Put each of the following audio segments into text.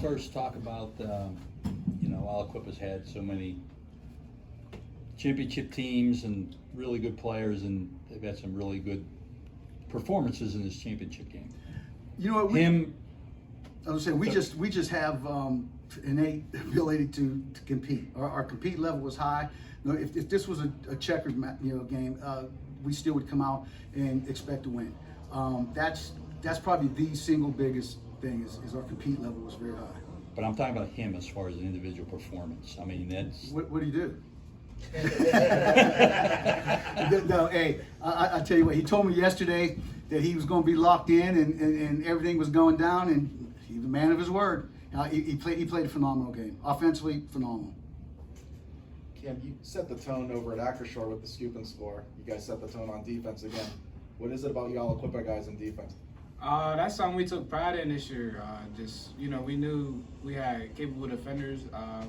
first talk about, Aliquippa's had so many championship teams and really good players, and they've had some really good performances in this championship game. You know what? I was saying we just have innate ability to compete. Our compete level was high. You know, if this was a checkered game, we still would come out and expect to win. That's probably the single biggest thing is our compete level was very high. But I'm talking about him as far as an individual performance. I mean, that's... What do you do? No, hey, I tell you what, he told me yesterday that he was going to be locked in and everything was going down, and he's a man of his word. He played a phenomenal game. Offensively, phenomenal. Cam, you set the tone over at Acrisure with the scoop and score. You guys set the tone on defense again. What is it about y'all Aliquippa guys in defense? That's something we took pride in this year. We knew we had capable defenders.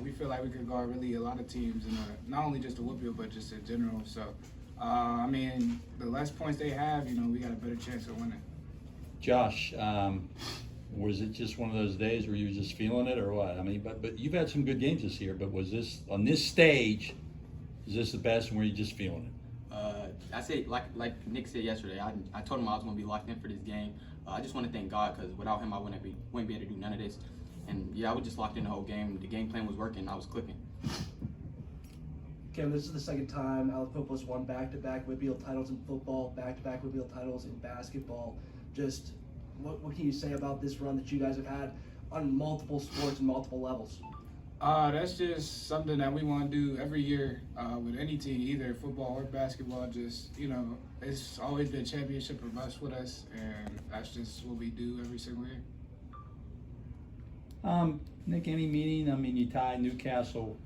We feel like we could guard really a lot of teams, not only just the WPIAL, but just in general. So, the less points they have, we got a better chance of winning. Josh, was it just one of those days where you were just feeling it, or what? I mean, but you've had some good games this year. But was this on this stage? Is this the best one where you're just feeling it? I say, like Nick said yesterday, I told him I was going to be locked in for this game. I just want to thank God, because without him, I wouldn't be able to do none of this. And yeah, I was just locked in the whole game. The game plan was working. I was clicking. Kim, this is the second time Aliquippa's won back-to-back WPIAL titles in football, back-to-back WPIAL titles in basketball. Just what can you say about this run that you guys have had on multiple sports and multiple levels? That's just something that we want to do every year with any team, either football or basketball. It's always been championship or bust with us, and that's just what we do every single year. Nick, any meaning? I mean, you tied Newcastle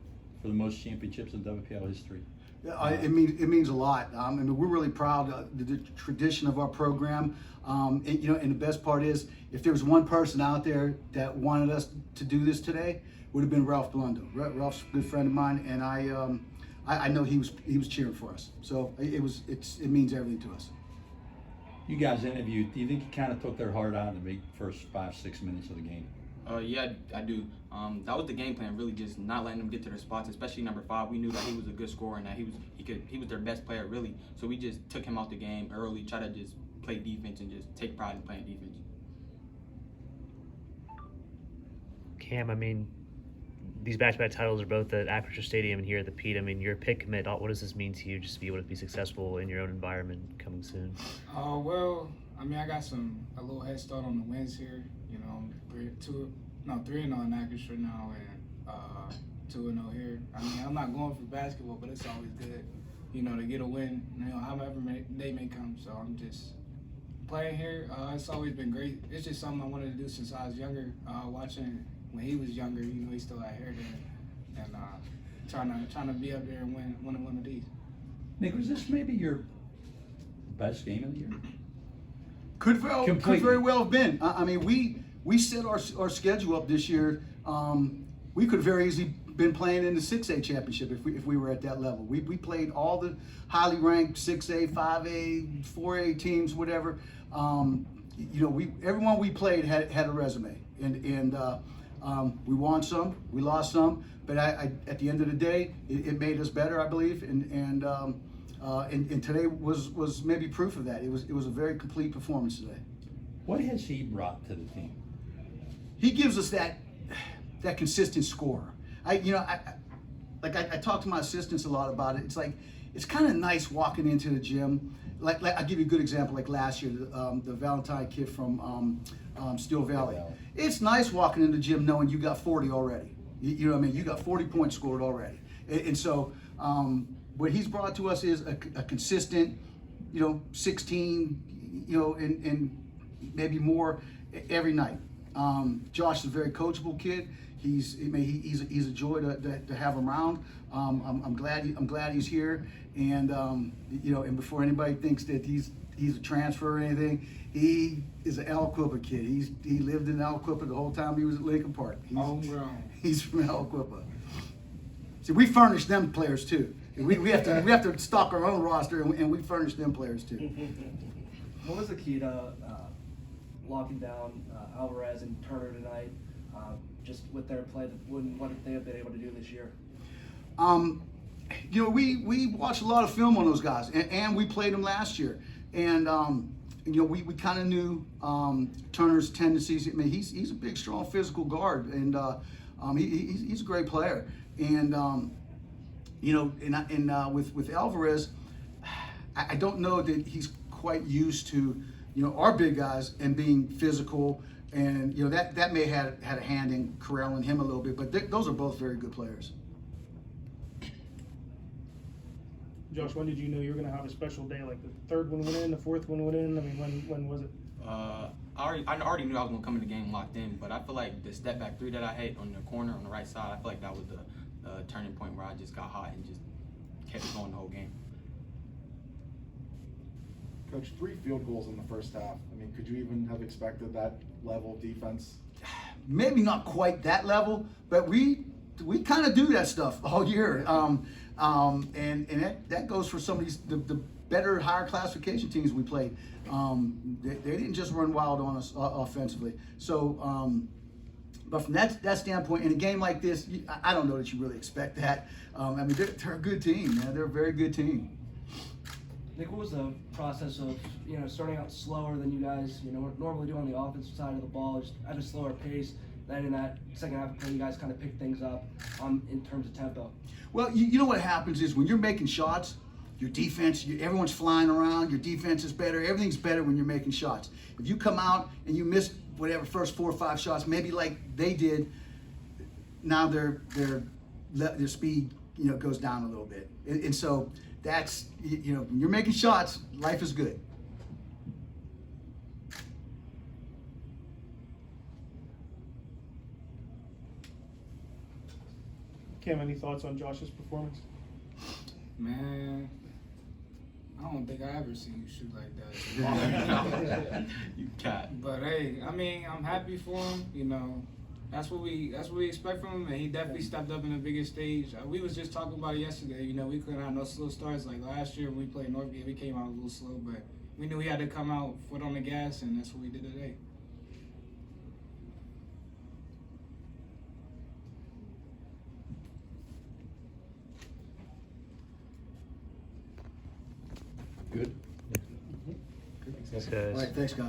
for the most championships in WPIAL history. It means a lot. We're really proud of the tradition of our program. And the best part is, if there was one person out there that wanted us to do this today, would have been Ralph Blundo. Ralph's a good friend of mine, and I know he was cheering for us. So it means everything to us. You guys interviewed. Do you think you kind of took their heart out in the first 5-6 minutes of the game? Yeah, I do. That was the game plan, really just not letting them get to their spots, especially number 5. We knew that he was a good scorer and that he was their best player, really. So we just took him out the game early, try to just play defense and just take pride in playing defense. Cam, these back-to-back titles are both at Acrisure Stadium and here at the Pete. You're a pick commit. What does this mean to you, just to be able to be successful in your own environment coming soon? I got a little head start on the wins here. 3-0 in Acrisure now, and 2-0 here. I'm not going for basketball, but it's always good, to get a win, however they may come. So I'm just playing here. It's always been great. It's just something I wanted to do since I was younger. Watching when he was younger, he still had hair there, and trying to be up there and win one of these. Nick, was this maybe your best game of the year? Could very well have been. We set our schedule up this year. We could have very easily been playing in the 6A championship if we were at that level. We played all the highly ranked 6A, 5A, 4A teams, whatever. Everyone we played had a resume, and we won some, we lost some, but at the end of the day, it made us better, I believe, and today was maybe proof of that. It was a very complete performance today. What has he brought to the team? He gives us that consistent scorer. I talk to my assistants a lot about it. It's kind of nice walking into the gym. Like I'll give you a good example. Like last year, the Valentine kid from Steel Valley. It's nice walking in the gym knowing you got 40 already. You know what I mean? You got 40 points scored already. And so what he's brought to us is a consistent, 16, and maybe more every night. Josh is a very coachable kid. He's a joy to have him around. I'm glad he's here, and and before anybody thinks that he's a transfer or anything, he is an Aliquippa kid. He lived in Aliquippa the whole time he was at Lincoln Park. He's from Aliquippa. See, we furnish them players too. We have to stock our own roster, and we furnish them players too. What was the key to locking down Alvarez and Turner tonight? just with their play, what they have been able to do this year? You know, we watched a lot of film on those guys, and we played them last year, and you know, we kind of knew Turner's tendencies. I mean, he's a big, strong, physical guard, and he's a great player. And you know, with Alvarez, I don't know that he's quite used to, you know, our big guys and being physical, and you know that may have had a hand in corralling him a little bit. But those are both very good players. Josh, when did you know you were going to have a special day? Like the third one went in, the fourth one went in? I mean, when was it? I already knew I was gonna come in the game locked in, but I feel like the step back three that I hit on the corner on the right side, I feel like that was the turning point where I just got hot and just kept it going the whole game. Coach, 3 field goals in the first half. I mean, could you even have expected that level of defense? Maybe not quite that level, but we kind of do that stuff all year. And that goes for some of these the better, higher classification teams we played. They didn't just run wild on us offensively. So, but from that standpoint, in a game like this, I don't know that you really expect that. I mean, they're a good team, man. They're a very good team. Nick, what was the process of, you know, starting out slower than you guys, you know, normally do on the offensive side of the ball, just at a slower pace? Then in that second half of play, you guys kind of pick things up in terms of tempo. Well, you know what happens is when you're making shots, your defense, everyone's flying around, your defense is better, everything's better when you're making shots. If you come out and you miss whatever first 4 or 5 shots, maybe like they did, now their speed, you know, goes down a little bit. And so that's, you know, when you're making shots, life is good. Cam, any thoughts on Josh's performance? Man, I don't think I ever seen you shoot like that. You cat. But hey, I mean, I'm happy for him. You know, that's what we expect from him, and he definitely stepped up in the biggest stage. We was just talking about it yesterday. You know, we couldn't have no slow starts like last year when we played Northgate. We came out a little slow, but we knew we had to come out foot on the gas, and that's what we did today. Good. Thanks, guys. All right, thanks, guys.